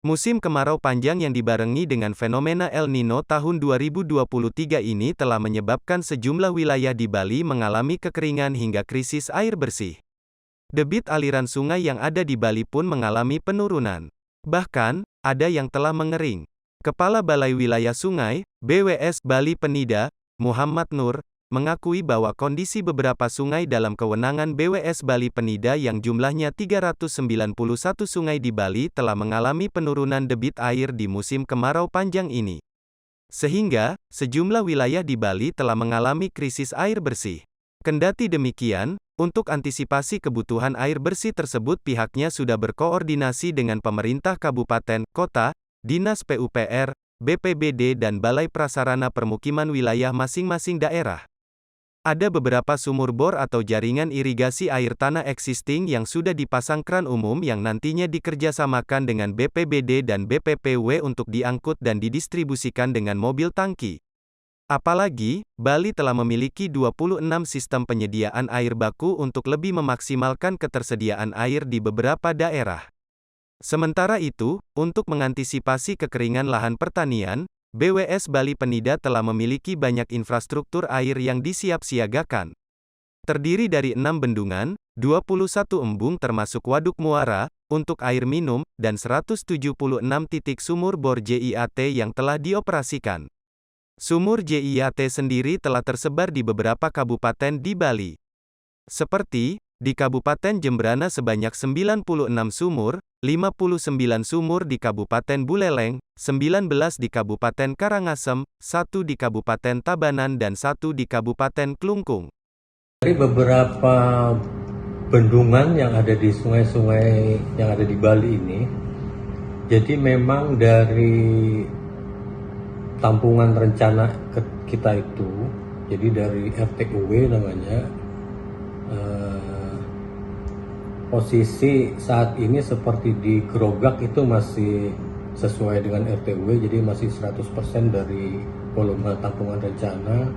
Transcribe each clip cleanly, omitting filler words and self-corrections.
Musim kemarau panjang yang dibarengi dengan fenomena El Nino tahun 2023 ini telah menyebabkan sejumlah wilayah di Bali mengalami kekeringan hingga krisis air bersih. Debit aliran sungai yang ada di Bali pun mengalami penurunan. Bahkan, ada yang telah mengering. Kepala Balai Wilayah Sungai, BWS Bali Penida, Muhammad Nur, mengakui bahwa kondisi beberapa sungai dalam kewenangan BWS Bali Penida yang jumlahnya 391 sungai di Bali telah mengalami penurunan debit air di musim kemarau panjang ini. Sehingga, sejumlah wilayah di Bali telah mengalami krisis air bersih. Kendati demikian, untuk antisipasi kebutuhan air bersih tersebut pihaknya sudah berkoordinasi dengan pemerintah kabupaten, kota, dinas PUPR, BPBD dan Balai Prasarana Permukiman wilayah masing-masing daerah. Ada beberapa sumur bor atau jaringan irigasi air tanah existing yang sudah dipasang kran umum yang nantinya dikerjasamakan dengan BPBD dan BPPW untuk diangkut dan didistribusikan dengan mobil tangki. Apalagi, Bali telah memiliki 26 sistem penyediaan air baku untuk lebih memaksimalkan ketersediaan air di beberapa daerah. Sementara itu, untuk mengantisipasi kekeringan lahan pertanian, BWS Bali Penida telah memiliki banyak infrastruktur air yang disiapsiagakan. Terdiri dari 6 bendungan, 21 embung termasuk waduk muara, untuk air minum, dan 176 titik sumur bor JIAT yang telah dioperasikan. Sumur JIAT sendiri telah tersebar di beberapa kabupaten di Bali. Seperti, di Kabupaten Jembrana sebanyak 96 sumur, 59 sumur di Kabupaten Buleleng, 19 di Kabupaten Karangasem, 1 di Kabupaten Tabanan dan 1 di Kabupaten Klungkung. Dari beberapa bendungan yang ada di sungai-sungai yang ada di Bali ini, jadi memang dari tampungan rencana kita itu, jadi dari RTUW namanya, posisi saat ini seperti di Grogak itu masih sesuai dengan RTUW, jadi masih 100% dari volume tampungan rencana.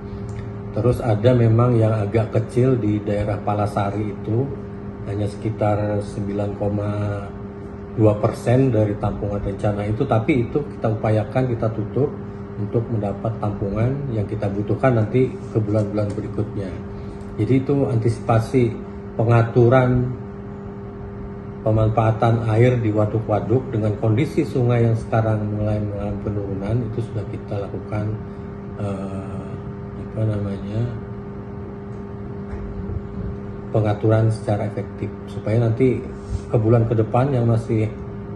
Terus ada memang yang agak kecil di daerah Palasari itu, hanya sekitar 9,2% dari tampungan rencana itu, tapi itu kita upayakan kita tutup untuk mendapat tampungan yang kita butuhkan nanti ke bulan-bulan berikutnya. Jadi itu antisipasi pengaturan pemanfaatan air di waduk-waduk dengan kondisi sungai yang sekarang mulai mengalami penurunan, itu sudah kita lakukan pengaturan secara efektif supaya nanti ke bulan ke depan yang masih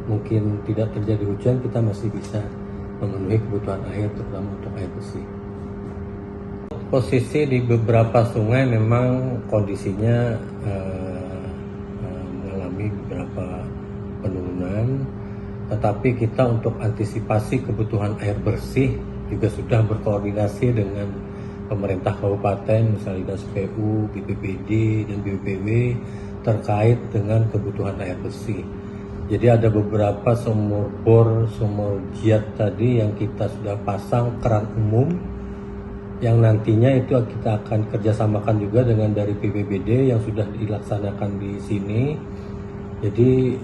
mungkin tidak terjadi hujan, kita masih bisa memenuhi kebutuhan air terutama untuk air bersih. Posisi di beberapa sungai memang kondisinya mengalami beberapa penurunan, tetapi kita untuk antisipasi kebutuhan air bersih juga sudah berkoordinasi dengan pemerintah kabupaten, misalnya Dinas PU, BPBD, dan BPPW terkait dengan kebutuhan air bersih. Jadi ada beberapa sumur bor, sumur jiat tadi yang kita sudah pasang keran umum, yang nantinya itu kita akan kerjasamakan juga dengan dari BPBD yang sudah dilaksanakan di sini. Jadi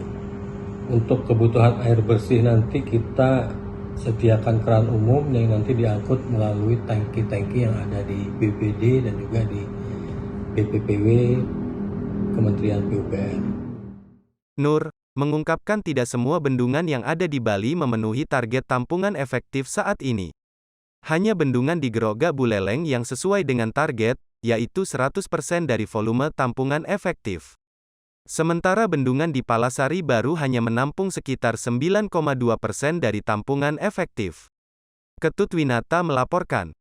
untuk kebutuhan air bersih nanti kita sediakan keran umum yang nanti diangkut melalui tangki-tangki yang ada di BPD dan juga di BPPW Kementerian PUPR. Nur mengungkapkan tidak semua bendungan yang ada di Bali memenuhi target tampungan efektif saat ini. Hanya bendungan di Grogak Buleleng yang sesuai dengan target, yaitu 100% dari volume tampungan efektif. Sementara bendungan di Palasari baru hanya menampung sekitar 9,2% dari tampungan efektif. Ketut Winata melaporkan.